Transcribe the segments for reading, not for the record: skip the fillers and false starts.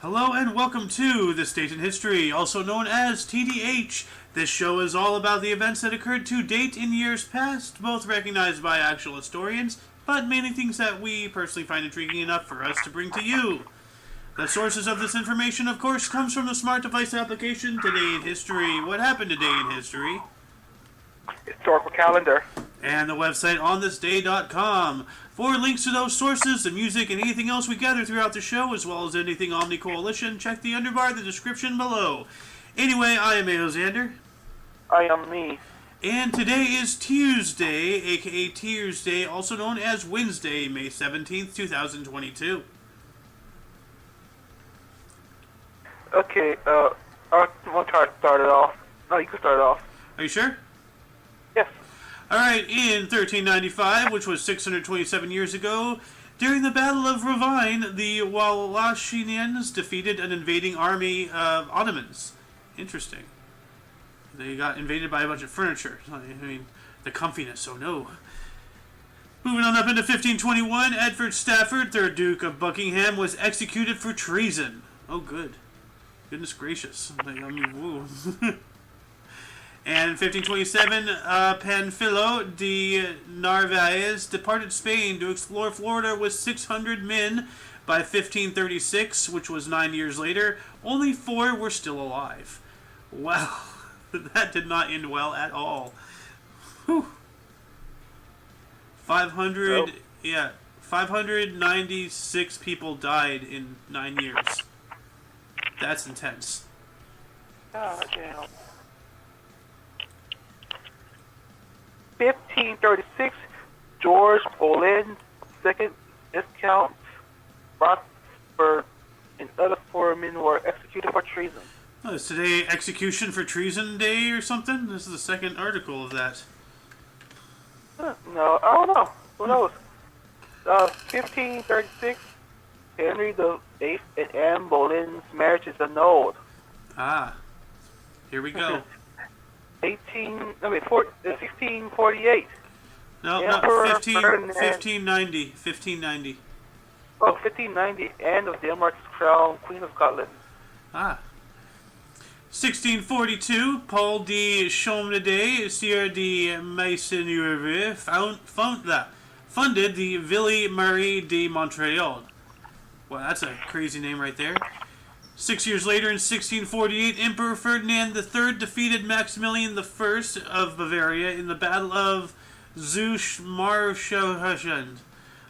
Hello and welcome to This Date in History, also known as TDH. This show is all about the events that occurred to date in years past, both recognized by actual historians, but mainly things that we personally find intriguing enough for us to bring to you. The sources of this information, of course, comes from the smart device application Today in History. What happened today in history? Historical calendar. And the website onthisday.com. For links to those sources, the music, and anything else we gather throughout the show, as well as anything OMNI Coalition, check the underbar in the description below. Anyway, I am Alexander. I am me. And today is Tuesday, aka Tears Day, also known as Wednesday, May 17th, 2022. Okay, I want to try to start it off. No, you can start it off. Are you sure? Yes. Alright, in 1395, which was 627 years ago, during the Battle of Ravine, the Wallachinians defeated an invading army of Ottomans. Interesting. They got invaded by a bunch of furniture. I mean, the comfiness, oh no. Moving on up into 1521, Edward Stafford, 3rd Duke of Buckingham, was executed for treason. Oh, good. Goodness gracious. I mean, woo. And in 1527, Panfilo de Narvaez departed Spain to explore Florida with 600 men. By 1536, which was 9 years later, only 4 were still alive. Wow, that did not end well at all. Whew. 596 people died in 9 years. That's intense. Oh, damn. 1536, George Boleyn, second Viscount Roxburgh, and other 4 men were executed for treason. Oh, is today Execution for Treason Day or something? This is the second article of that. No, I don't know. Who knows? 1536, Henry VIII and Anne Boleyn's marriage is annulled. Ah, here we go. 1648. No, Emperor 1590. 1590. Oh, 1590, Anne of Denmark's crown, Queen of Scotland. Ah. 1642, Paul de Chaumeday, Sieur de Maisonneuve, funded the Ville Marie de Montreal. Well, that's a crazy name right there. 6 years later, in 1648, Emperor Ferdinand III defeated Maximilian I of Bavaria in the Battle of Zuschmarschausen.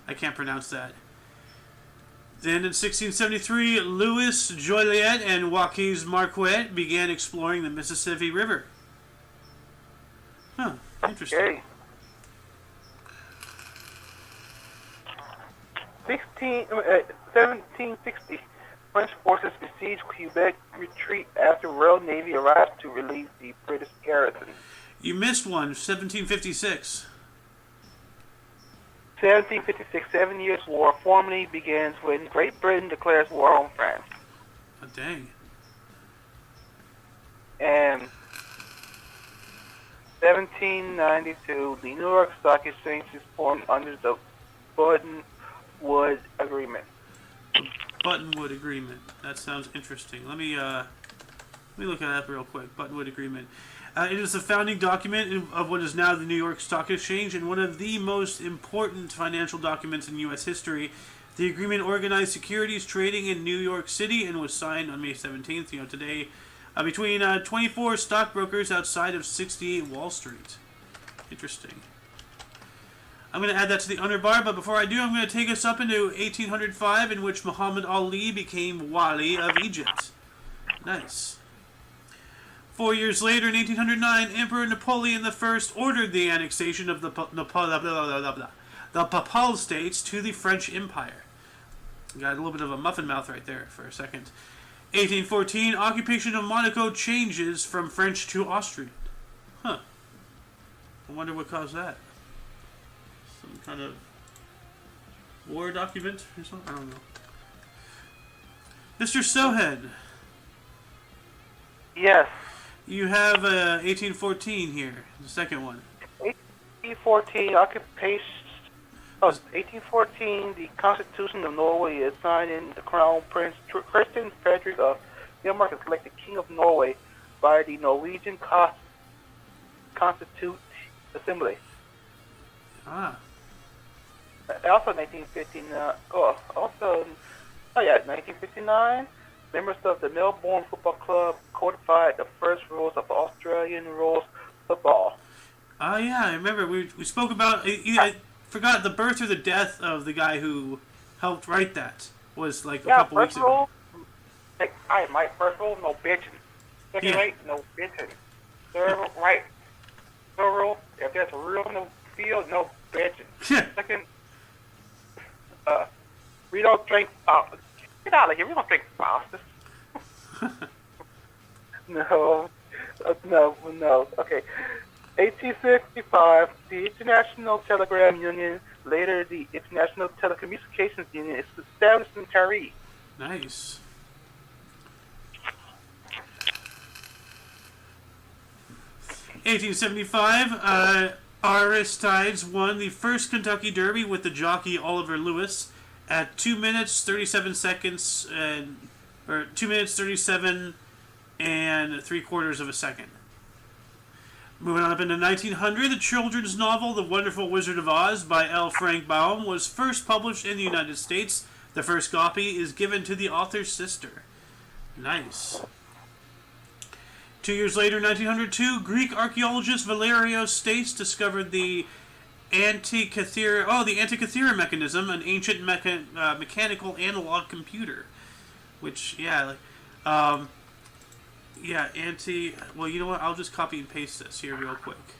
I can't pronounce that. Then in 1673, Louis Joliet and Joaquin Marquette began exploring the Mississippi River. Huh, interesting. Okay. 1760, French forces besieged Quebec retreat after Royal Navy arrived to relieve the British garrison. You missed one, 1756. 1756, 7 Years' War formally begins when Great Britain declares war on France. Oh, dang. And 1792, the New York Stock Exchange is formed under the Buttonwood Agreement. Buttonwood Agreement. That sounds interesting. Let me look at that real quick. Buttonwood Agreement. It is the founding document of what is now the New York Stock Exchange and one of the most important financial documents in U.S. history. The agreement organized securities trading in New York City and was signed on May 17th, today, between 24 stockbrokers outside of 68 Wall Street. Interesting. I'm going to add that to the underbar, but before I do, I'm going to take us up into 1805, in which Muhammad Ali became Wali of Egypt. Nice. 4 years later, in 1809, Emperor Napoleon I ordered the annexation of the Papal States to the French Empire. Got a little bit of a muffin mouth right there for a second. 1814, occupation of Monaco changes from French to Austrian. Huh. I wonder what caused that. Some kind of war document or something? I don't know. Mr. Sohead. Yes. You have 1814 here, the second one. 1814, occupation Oh, 1814, the Constitution of Norway is signed in the Crown Prince Christian Frederick of Denmark is elected King of Norway by the Norwegian Constitute Assembly. Ah. Also 1959, also, 1959, members of the Melbourne Football Club codified the first rules of Australian rules football. Oh, yeah, I remember we spoke about, I forgot the birth or the death of the guy who helped write that was like a couple weeks ago. First rule, no bitching. Second Yeah. rate, no bitching. Third rule, if there's a rule in the field, no bitching. Second, we don't drink, get out of here, we don't drink Foster's. No. Okay. 1865, the International Telegram Union, later the International Telecommunications Union, is established in Paris. Nice. (1875), Aristides won the first Kentucky Derby with the jockey Oliver Lewis at 2 minutes 37 seconds or 2 minutes 37 and 3/4 of a second. Moving on up into 1900, the children's novel The Wonderful Wizard of Oz by L. Frank Baum was first published in the United States. The first copy is given to the author's sister. Nice. 2 years later, 1902, Greek archaeologist Valerio Stace discovered the Antikythera mechanism, an ancient mechanical analog computer. Which, well, you know what? I'll just copy and paste this here real quick.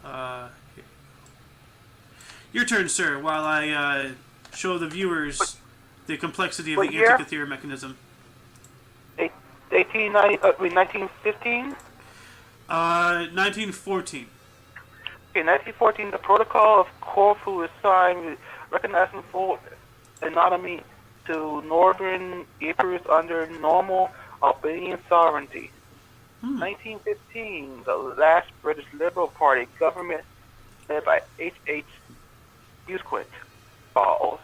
Here. Your turn, sir, while I show the viewers the complexity of the Antikythera mechanism. 1915? 1914. Okay, 1914, the Protocol of Corfu is signed, recognizing full autonomy to Northern Cyprus under normal Albanian sovereignty. 1915, the last British Liberal Party government led by H.H. Usquint falls.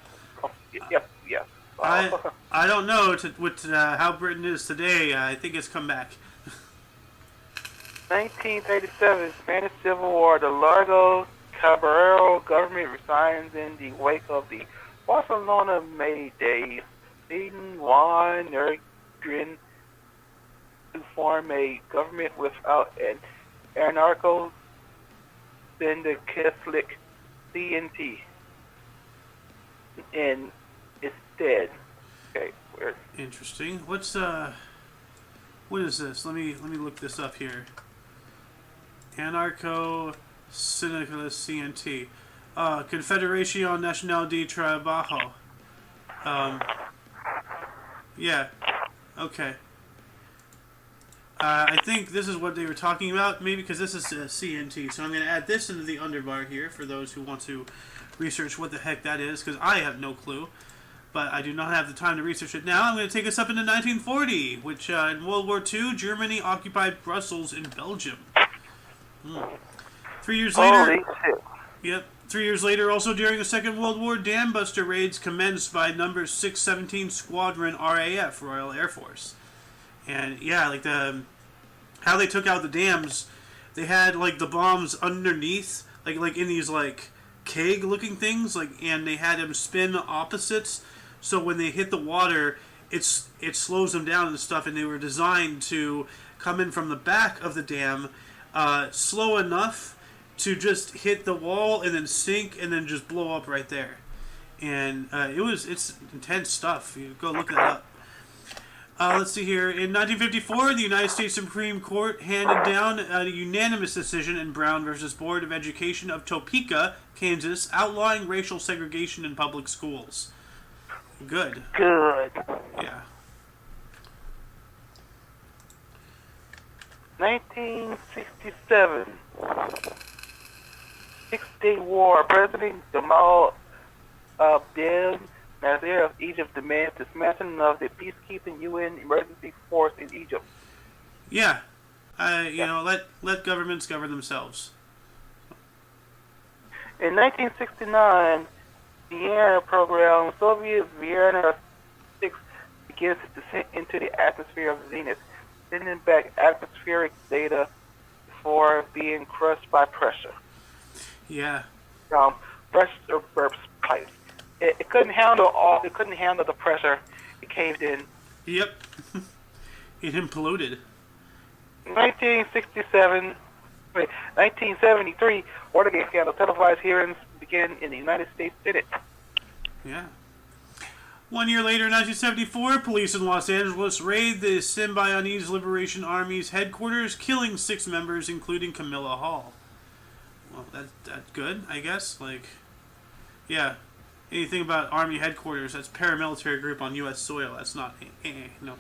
Yes. I don't know how Britain is today. I think it's come back. 1937, Spanish Civil War. The Largo Caballero government resigns in the wake of the Barcelona May Day. Eden Juan Ergrin to form a government without an anarcho-syndicalistic CNT. And it's dead. Okay, weird. Interesting. What is this? Let me look this up here. Anarcho-syndicalist CNT. Confederación Nacional de Trabajo. Yeah. Okay. I think this is what they were talking about, maybe because this is CNT. So I'm going to add this into the underbar here for those who want to research what the heck that is, because I have no clue. But I do not have the time to research it now. I'm going to take us up into 1940, which in World War II, Germany occupied Brussels in Belgium. 3 years later... Holy shit. Yep. 3 years later, also during the Second World War, dam buster raids commenced by number 617 Squadron RAF, Royal Air Force. And yeah, like how they took out the dams, they had like the bombs underneath, like in these like keg looking things, and they had them spin opposites, so when they hit the water, it slows them down and stuff. And they were designed to come in from the back of the dam, slow enough to just hit the wall and then sink and then just blow up right there. And it's intense stuff. You go look that up. Let's see here. In 1954, the United States Supreme Court handed down a unanimous decision in Brown versus Board of Education of Topeka, Kansas, outlawing racial segregation in public schools. Good. Yeah. 1967. Six-Day War. President Gamal Abdel Nasser of Egypt demands dismantling of the peacekeeping UN emergency force in Egypt. Yeah. Let governments govern themselves. In 1969, Vienna program, Soviet Vienna 6 begins its descent into the atmosphere of Venus, sending back atmospheric data before being crushed by pressure. Yeah. Pressure burst pipes. It couldn't handle It couldn't handle the pressure. It caved in. Yep. It imploded. 1973, Watergate scandal televised hearings began in the United States Senate. Yeah. 1 year later, in 1974, police in Los Angeles raid the Symbionese Liberation Army's headquarters, killing 6 members, including Camilla Hall. Well, that's good, I guess. Like, yeah. Anything about Army headquarters, that's paramilitary group on U.S. soil. That's not, no.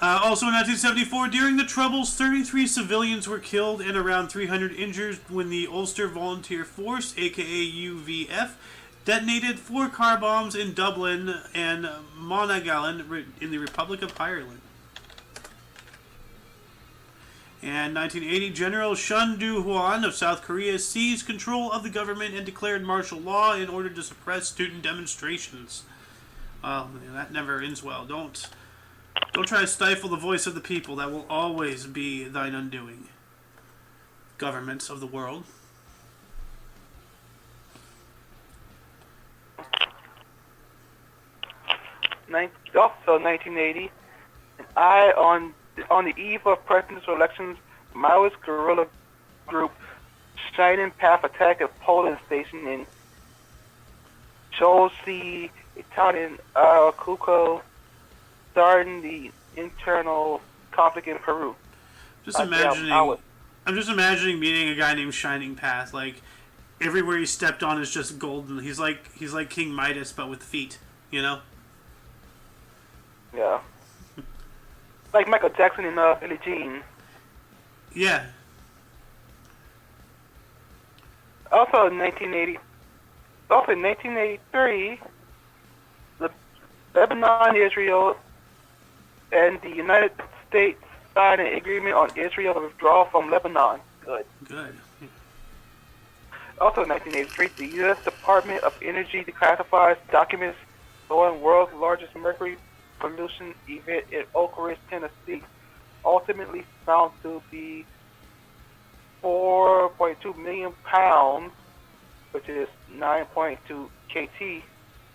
Also in 1974, during the Troubles, 33 civilians were killed and around 300 injured when the Ulster Volunteer Force, aka UVF, detonated 4 car bombs in Dublin and Monaghan in the Republic of Ireland. And 1980, General Chun Doo-hwan of South Korea seized control of the government and declared martial law in order to suppress student demonstrations. Well, that never ends well. Don't try to stifle the voice of the people. That will always be thine undoing. Governments of the world. Also 1980, on the eve of presidential elections, Maoist guerrilla group Shining Path attacked a polling station in Chelsea, Italian Cusco, starting the internal conflict in Peru. I'm just imagining meeting a guy named Shining Path. Like, everywhere he stepped on is just golden. He's like King Midas, but with feet. You know? Yeah. Like Michael Jackson in Billie Jean. Yeah. Also in 1983, Lebanon, Israel, and the United States signed an agreement on Israel's withdrawal from Lebanon. Good. Also in 1983, the U.S. Department of Energy declassifies documents showing world's largest mercury pollution event in Oak Ridge, Tennessee, ultimately found to be 4.2 million pounds, which is 9.2 kT,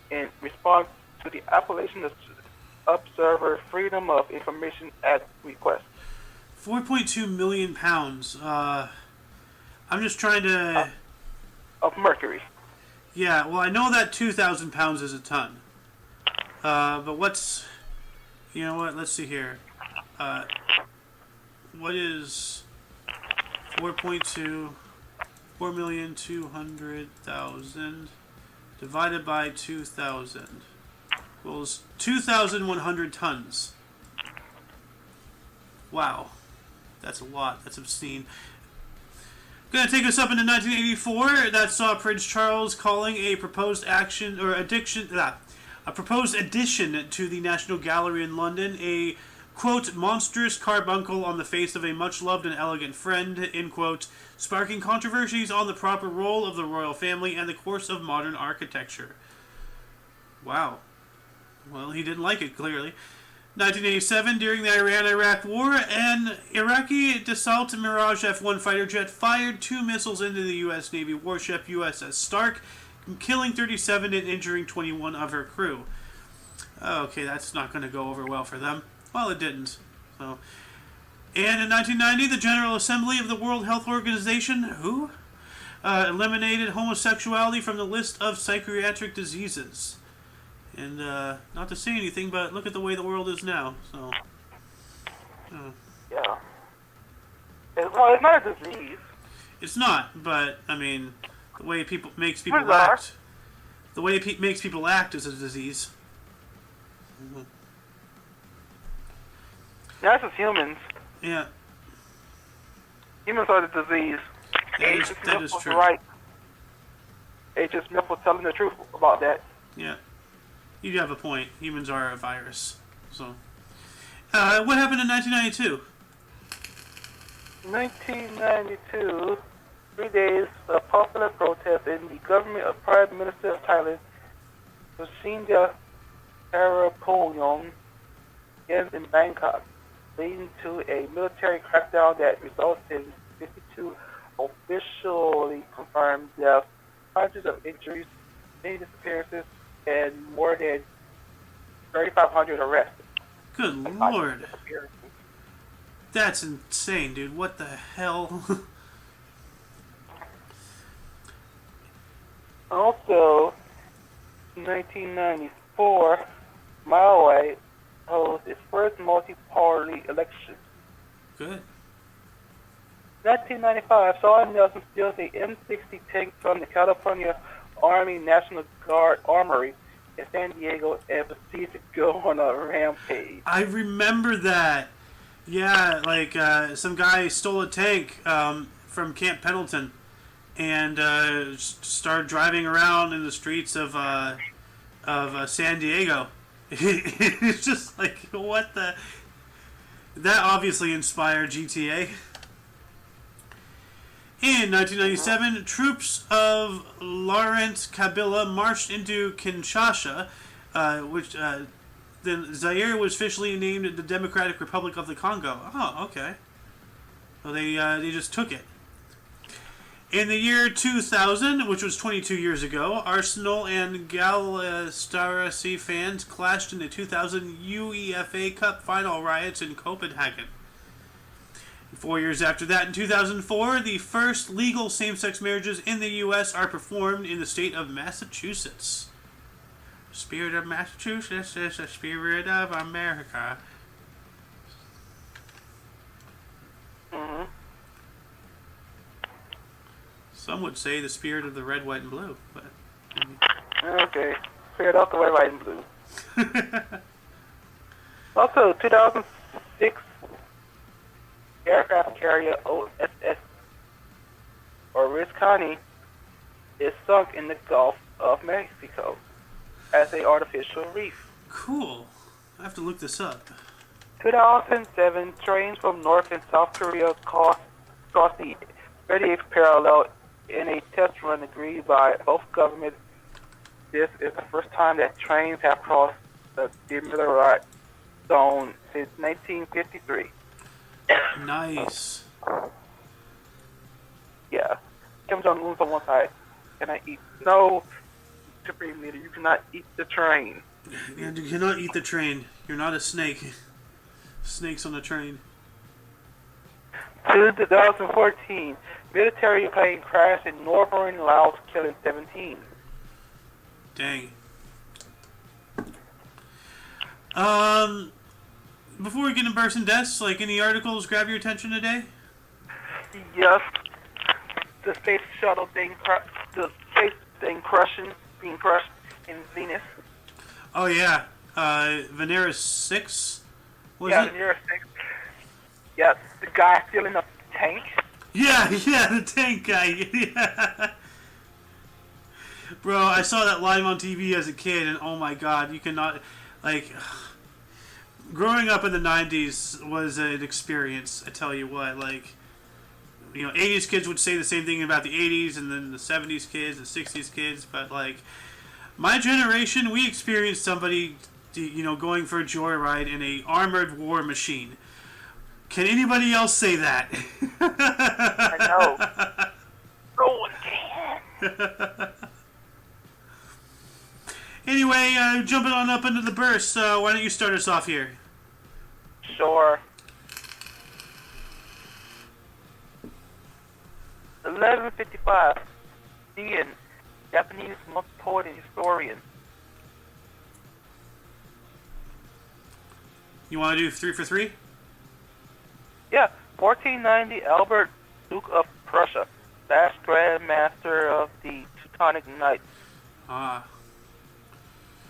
in response to the Appalachian Observer Freedom of Information Act request. 4.2 million pounds. I'm just trying to... Of mercury. Yeah, well, I know that 2,000 pounds is a ton. But what's... You know what? Let's see here. What is 4.2 divided by 2,000 equals 2,100 tons. Wow. That's a lot. That's obscene. Going to take us up into 1984. That saw Prince Charles calling a proposed addition to the National Gallery in London a, quote, monstrous carbuncle on the face of a much-loved and elegant friend, end quote, sparking controversies on the proper role of the royal family and the course of modern architecture. Wow. Well, he didn't like it, clearly. 1987, during the Iran-Iraq War, an Iraqi Dassault Mirage F-1 fighter jet fired 2 missiles into the U.S. Navy warship USS Stark, killing 37 and injuring 21 of her crew. Okay, that's not going to go over well for them. Well, it didn't. So, and in 1990, the General Assembly of the World Health Organization, eliminated homosexuality from the list of psychiatric diseases. And not to say anything, but look at the way the world is now. So, yeah. Well, it's not a disease. It's not, but I mean, the way people makes people act. The way it makes people act is a disease. Mm-hmm. That's just humans. Yeah. Humans are the disease. That is true. Right. H.S. Smith was telling the truth about that. Yeah. You have a point. Humans are a virus. So, what happened in 1992? 1992, 3 days of popular protest in the government of Prime Minister of Thailand, Susinda Paraporn, ends in Bangkok, leading to a military crackdown that results in 52 officially confirmed deaths, hundreds of injuries, many disappearances, and more than 3,500 arrests. Good lord. That's insane, dude. What the hell? Also, in 1994, Malawi holds its first multi-party election. Good. 1995, Sergeant Nelson steals a M60 tank from the California Army National Guard Armory in San Diego and proceeds to go on a rampage. I remember that. Yeah, like some guy stole a tank from Camp Pendleton and started driving around in the streets of San Diego. It's just like, what the... That obviously inspired GTA. In 1997, troops of Laurent Kabila marched into Kinshasa, which then Zaire was officially named the Democratic Republic of the Congo. Oh, okay. Well, they just took it. In the year 2000, which was 22 years ago, Arsenal and Galatasaray fans clashed in the 2000 UEFA Cup final riots in Copenhagen. 4 years after that, in 2004, the first legal same-sex marriages in the U.S. are performed in the state of Massachusetts. Spirit of Massachusetts is the spirit of America. Mm-hmm. Some would say the spirit of the red, white, and blue, but... Okay. Spirit of the red, white, and blue. Also, 2006, aircraft carrier OSS Oriscani is sunk in the Gulf of Mexico as an artificial reef. Cool. I have to look this up. 2007, trains from North and South Korea crossed the 38th parallel in a test run agreed by both governments. This is the first time that trains have crossed the demilitarized zone since 1953. Nice. Yeah. Kim Jong-un's on one side. Can I eat? No, Supreme Leader, you cannot eat the train. And you cannot eat the train. You're not a snake. Snakes on the train. 2014, military plane crashed in northern Laos, killing 17. Dang. Before we get into bursts and deaths, like any articles grab your attention today? Yes. The space shuttle being being crushed in Venus. Oh yeah, Venera 6. Was yeah, it? Venera 6. Yeah, the guy filling up the tank. Yeah, the tank guy. Yeah. Bro, I saw that live on TV as a kid, and oh my god, you cannot, like, growing up in the 90s was an experience, I tell you what, like, you know, 80s kids would say the same thing about the 80s, and then the 70s kids, the 60s kids, but, like, my generation, we experienced somebody, you know, going for a joyride in a armored war machine. Can anybody else say that? I know. No one can. Anyway, jumping on up into the burst, why don't you start us off here? Sure. 1155. Ian, Japanese monk, poet, and historian. You want to do 3 for 3? Yeah, 1490, Albert, Duke of Prussia, last Grand Master of the Teutonic Knights. Ah.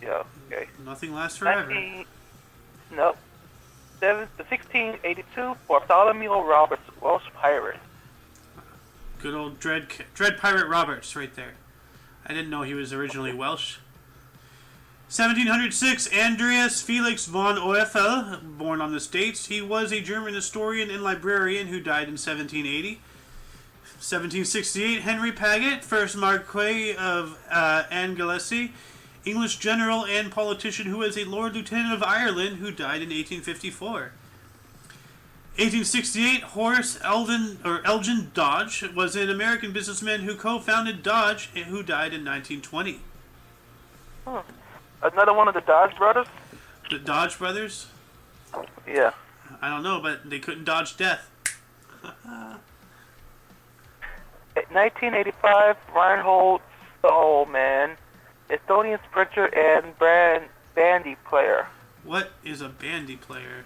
Yeah, okay. Nothing lasts forever. Nope. 1682, Bartholomew Roberts, Welsh pirate. Good old Dread Pirate Roberts right there. I didn't know he was originally Welsh. 1706, Andreas Felix von Oefel, born on this date. He was a German historian and librarian who died in 1780. 1768, Henry Paget, first Marquis of Anglesey, English general and politician who was a Lord Lieutenant of Ireland, who died in 1854. 1868, Horace Elgin Dodge was an American businessman who co-founded Dodge, who died in 1920. Another one of the Dodge brothers? The Dodge brothers? Yeah. I don't know, but they couldn't dodge death. 1985, Reinhold Stallman, Estonian sprinter and bandy player. What is a bandy player?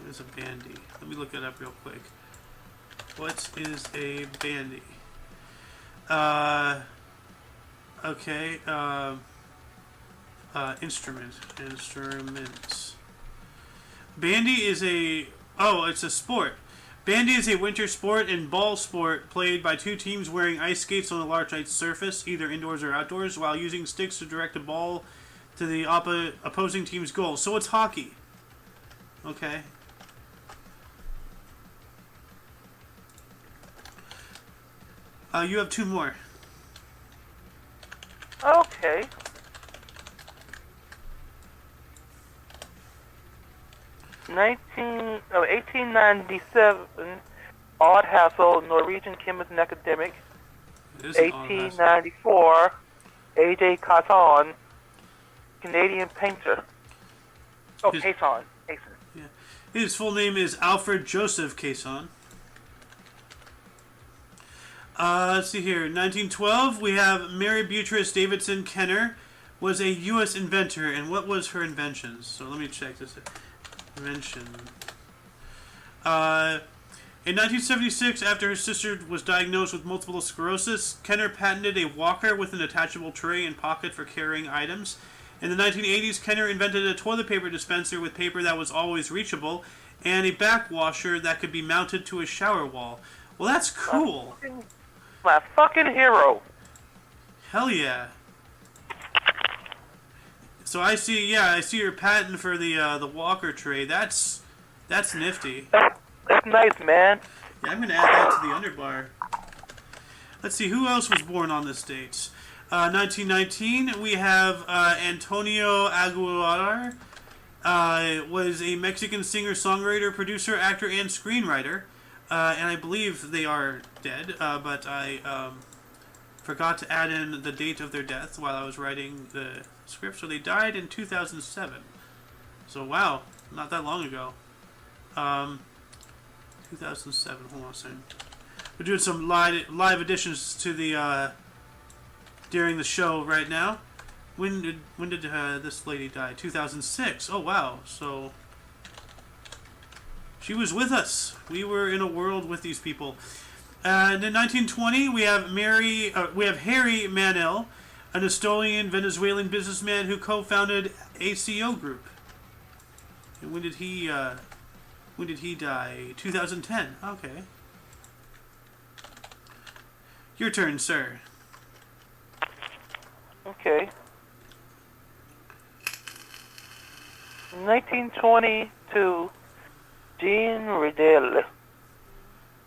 What is a bandy? Let me look it up real quick. What is a bandy? Okay. Instruments. Bandy is it's a sport. Bandy is a winter sport and ball sport played by two teams wearing ice skates on a large ice surface, either indoors or outdoors, while using sticks to direct a ball to the opposing team's goal. So it's hockey. Okay. You have two more. Okay. 1897, Odd Hassel, Norwegian chemist and academic. 1894, A.J. Cazon, Canadian painter. Oh, Cazon. Yeah. His full name is Alfred Joseph Cazon. Let's see here. 1912, we have Mary Beatrice Davidson Kenner was a U.S. inventor, and what was her inventions? So let me check this. Invention. In 1976, after her sister was diagnosed with multiple sclerosis, Kenner patented a walker with an attachable tray and pocket for carrying items. In the 1980s, Kenner invented a toilet paper dispenser with paper that was always reachable, and a backwasher that could be mounted to a shower wall. Well, that's cool. My fucking hero. Hell yeah. So I see your patent for the walker tray. That's nifty. That's nice, man. Yeah, I'm gonna add that to the underbar. Let's see, who else was born on this date? 1919, we have Antonio Aguilar. Was a Mexican singer, songwriter, producer, actor, and screenwriter. And I believe they are dead, but I forgot to add in the date of their death while I was writing the script. So they died in 2007. So wow, not that long ago. 2007. Hold on a second. We're doing some live additions to the during the show right now. When did this lady die? 2006. Oh wow. So she was with us. We were in a world with these people. And in 1920, we have Harry Manel, an Estonian Venezuelan businessman who co-founded ACO Group. And when did he die? 2010. Okay. Your turn, sir. Okay. 1922, Jean Riddell,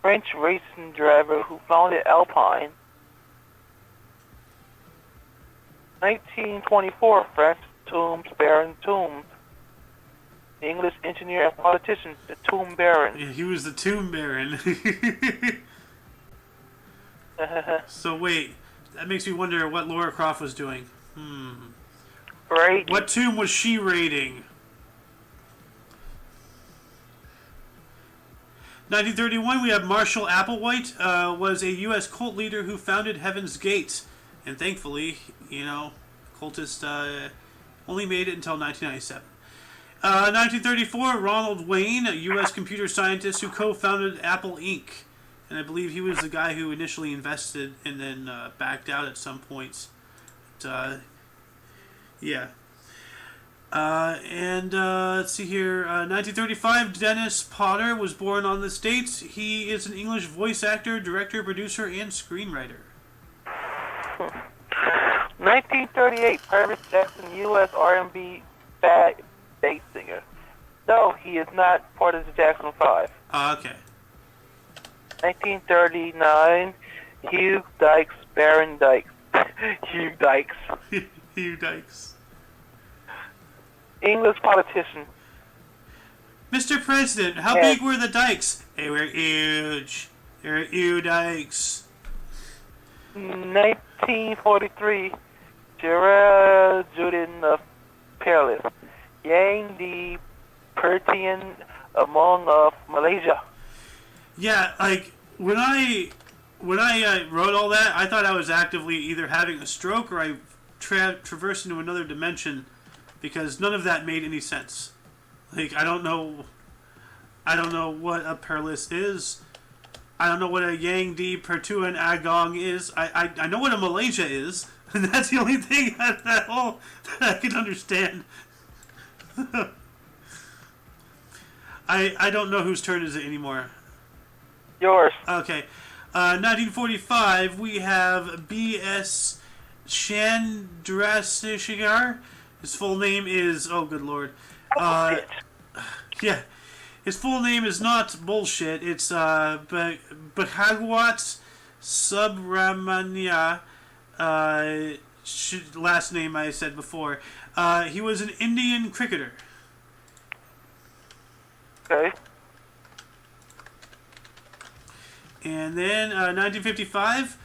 French racing driver who founded Alpine. 1924, Francis Toombs, Baron Toombs, the English engineer and politician, the Tomb Baron. Yeah, he was the Tomb Baron. So wait, that makes me wonder what Laura Croft was doing. Right. What tomb was she raiding? 1931, we have Marshall Applewhite, was a U.S. cult leader who founded Heaven's Gate. And thankfully, cultist only made it until 1997. 1934, Ronald Wayne, a U.S. computer scientist who co-founded Apple Inc. And I believe he was the guy who initially invested and then backed out at some points. But, yeah. Let's see here. 1935, Dennis Potter was born on this date. He is an English voice actor, director, producer, and screenwriter. 1938, Paris Jackson, U.S. R&B bass singer. No, he is not part of the Jackson 5. Okay. 1939, Hugh Dykes, Baron Dykes. Hugh Dykes. Hugh Dykes. English politician. Mr. President, how Yes. big were the dikes? They were huge. They were Hugh Dykes. 1943, Jurajuddin of Peerless. Yang the Persian among of Malaysia. Yeah, like when I wrote all that, I thought I was actively either having a stroke or I traversed into another dimension, because none of that made any sense. Like I don't know what a Perlis is. I don't know what a Yang di Pertuan Agong is. I know what a Malaysia is, and that's the only thing that I can understand. I don't know whose turn is it anymore. Yours. Okay. 1945, we have B.S. Chandrasekhar. His full name is... Oh, good lord. Yeah. His full name is not bullshit. It's Bhagwat Subramania. Last name I said before. He was an Indian cricketer. Okay. And then 1955,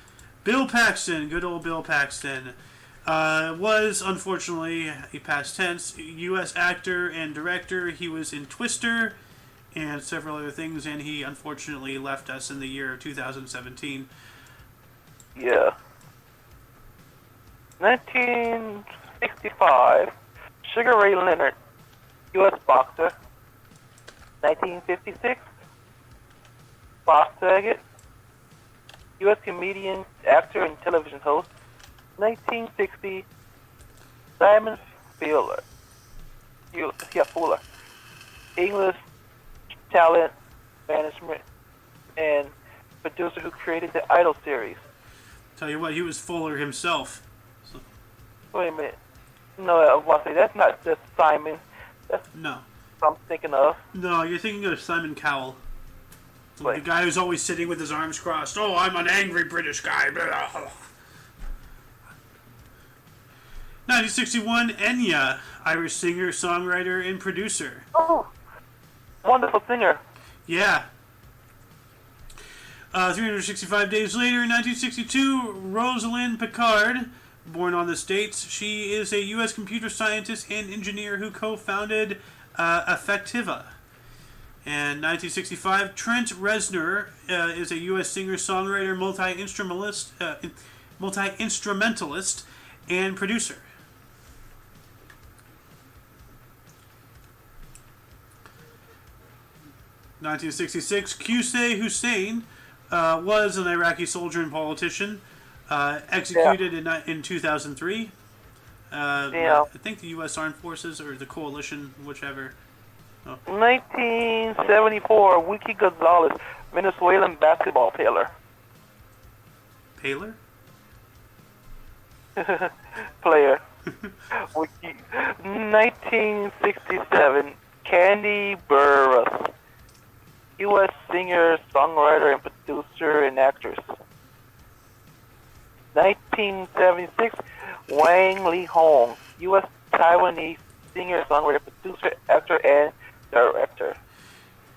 Bill Paxton, good old Bill Paxton, was, unfortunately, a past tense, U.S. actor and director. He was in Twister and several other things, and he unfortunately left us in the year of 2017. Yeah. 1965, Sugar Ray Leonard, U.S. boxer. 1956, Bob Saget, U.S. comedian, actor, and television host. 1960, Simon Fuller, English talent, management, and producer who created the Idol series. Tell you what, he was Fuller himself. So, Wait a minute. No, I was about to say, that's not just Simon. That's no. what I'm thinking of. No, you're thinking of Simon Cowell. Wait. The guy who's always sitting with his arms crossed. Oh, I'm an angry British guy. 1961, Enya, Irish singer, songwriter, and producer. Oh, wonderful singer. Yeah. 365 days later, in 1962, Rosalind Picard, born on the States. She is a U.S. computer scientist and engineer who co-founded Effectiva. And 1965, Trent Reznor is a U.S. singer-songwriter, multi-instrumentalist, and producer. 1966, Qusay Hussein was an Iraqi soldier and politician, executed in 2003. I think the U.S. Armed Forces or the coalition, whichever. 1974, Wiki Gonzalez, Venezuelan basketball player. Paler? Player. Wiki. 1967, Candy Burruss, U.S. singer, songwriter, and producer and actress. 1976, Wang Li Hong, U.S. Taiwanese singer, songwriter, producer, actor, and director.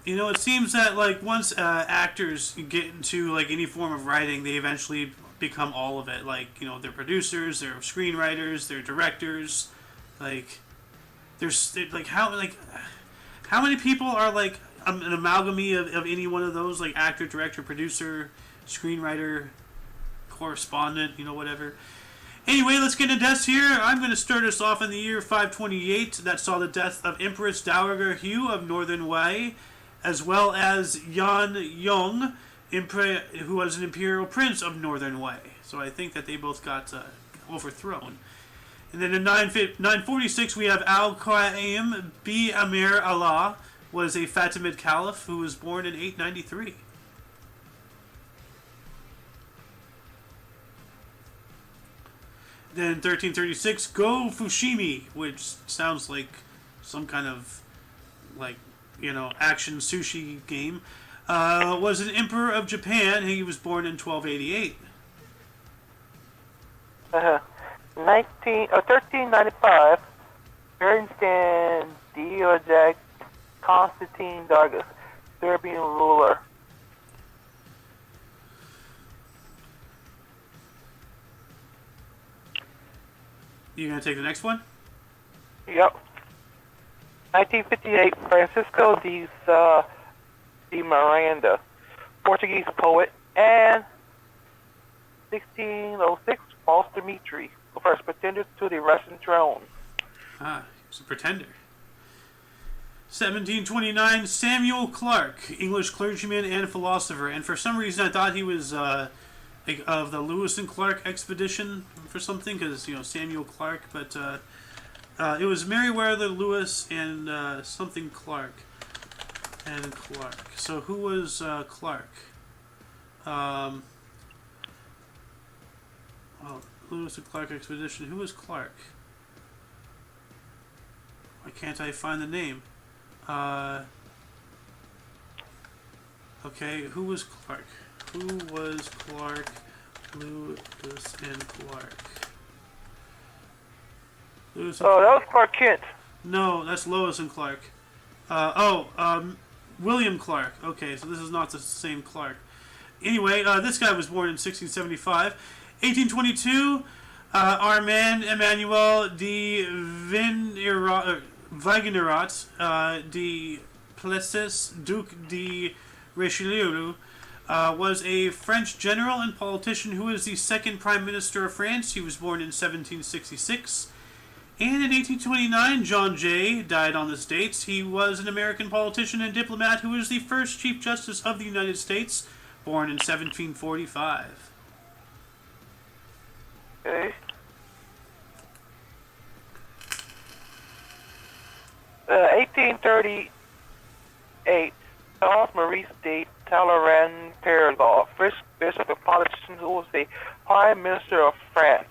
You know, it seems that like once actors get into like any form of writing, they eventually become all of it. Like, you know, they're producers, they're screenwriters, they're directors. Like, there's like how many people are like an amalgamy of any one of those, like actor, director, producer, screenwriter, correspondent, you know, whatever. Anyway, let's get into deaths here. I'm going to start us off in the year 528. That saw the death of Empress Dowager Hu of Northern Wei, as well as Yan Yong, who was an imperial prince of Northern Wei. So I think that they both got overthrown. And then in 946, we have Al-Qaim bi Amir Allah, was a Fatimid caliph who was born in 893. Then 1336, Go Fushimi, which sounds like some kind of, like, you know, action sushi game. was an emperor of Japan. He was born in 1288. 1395, Bernstein Diogenes Constantine Dargis, Serbian ruler. You gonna take the next one? Yep. 1958, Francisco de Miranda, Portuguese poet, and 1606, false Dimitri, the first pretender to the Russian throne. Ah, he was a pretender. 1729, Samuel Clarke, English clergyman and philosopher. And for some reason, I thought he was of the Lewis and Clark expedition for something, because Samuel Clarke, but it was Meriwether Lewis and something Clark. And Clark. So who was Clark? Lewis and Clark expedition. Who was Clark? Why can't I find the name? Okay, who was Clark? Who was Clark? Lewis and Clark. Lewis and Clark. That was Clark Kent. No, that's Lois and Clark. William Clark. Okay, so this is not the same Clark. Anyway, this guy was born in 1675. 1822, Armand Emmanuel de Wagnerat de Plessis, Duc de Richelieu, was a French general and politician who was the second Prime Minister of France. He was born in 1766. And in 1829, John Jay died on this date. He was an American politician and diplomat who was the first Chief Justice of the United States, born in 1745. Okay. 1838, Charles Maurice de Talleyrand Perregaux, first bishop and politician who was the Prime Minister of France.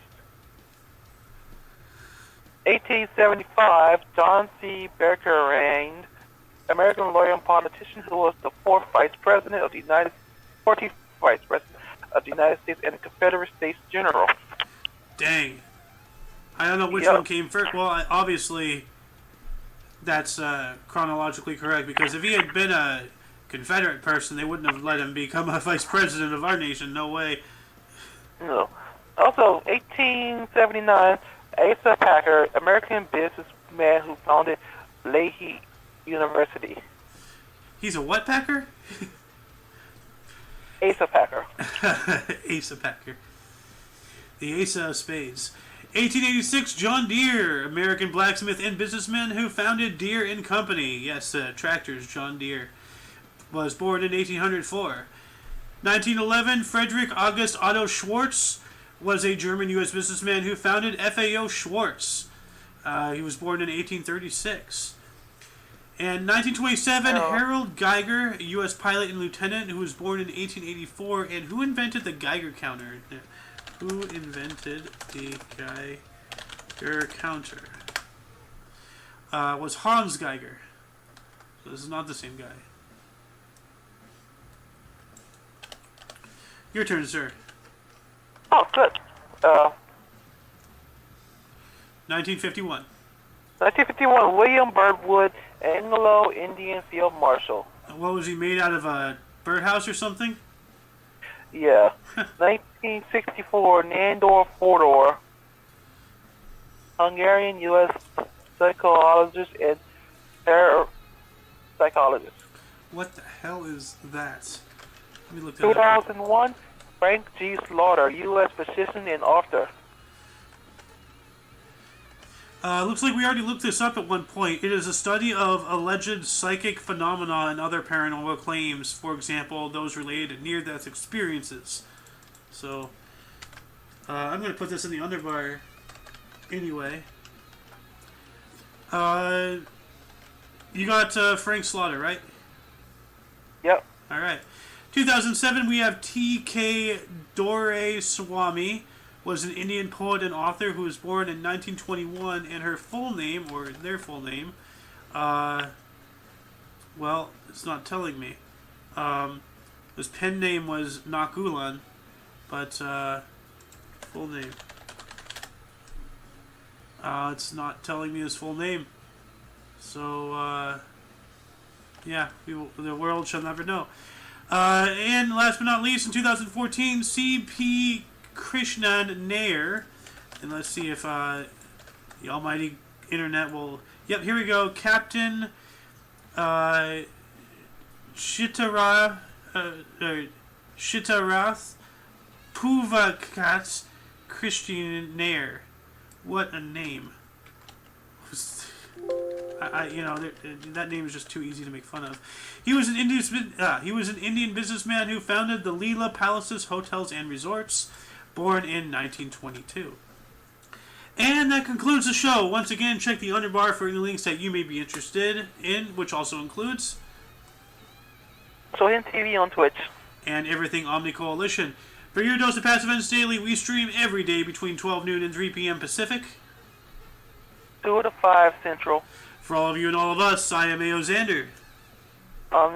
1875, John C. Bertrand, American lawyer and politician who was the 14th Vice President of the United States and the Confederate States General. Dang. I don't know which one came first. Well, obviously, that's chronologically correct, because if he had been a Confederate person, they wouldn't have let him become a vice president of our nation. No way. No. Also, 1879, Asa Packer, American businessman who founded Leahy University. He's a what Packer? Asa Packer. Asa Packer. The Asa of Spades. 1886, John Deere, American blacksmith and businessman who founded Deere and Company. Yes, tractors, John Deere. Was born in 1804. 1911, Frederick August Otto Schwartz was a German U.S. businessman who founded FAO Schwartz. He was born in 1836. And 1927, Harold Geiger, a U.S. pilot and lieutenant who was born in 1884. And who invented the Geiger counter? Who invented the Geiger counter? Was Hans Geiger. So this is not the same guy. Your turn, sir. Oh, good. 1951. 1951, William Birdwood, Anglo-Indian Field Marshal. What was he made out of, a birdhouse or something? Yeah. 1964, Nandor Fodor, Hungarian U.S. psychologist and parapsychologist. What the hell is that? Let me look that 2001, Frank G. Slaughter, U.S. physician and author. Looks like we already looked this up at one point. It is a study of alleged psychic phenomena and other paranormal claims, for example, those related to near-death experiences. So, I'm going to put this in the underbar anyway. You got Frank Slaughter, right? Yep. All right. 2007, we have T.K. Doraiswamy, was an Indian poet and author who was born in 1921, and her full name, or their full name, well, it's not telling me. His pen name was Nakulan, but full name. It's not telling me his full name. So, yeah, the world shall never know. And last but not least, in 2014, C.P. Krishnan Nair. And let's see if the almighty internet will... Yep, here we go. Captain Shitarath Puvakats Christian Nair. What a name. That name is just too easy to make fun of. He was an Indian businessman who founded the Leela Palaces, Hotels, and Resorts, born in 1922. And that concludes the show. Once again, check the underbar for any links that you may be interested in, which also includes Sohin TV on Twitch. And everything Omni Coalition. For your dose of Passive Events Daily, we stream every day between 12 noon and 3 p.m. Pacific. 2 to 5 Central. For all of you and all of us, I am A.O. Xander.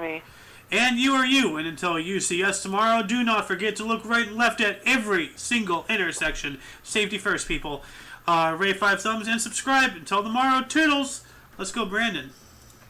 Me. And you are you. And until you see us tomorrow, do not forget to look right and left at every single intersection. Safety first, people. Rate 5 thumbs and subscribe. Until tomorrow, toodles. Let's go, Brandon.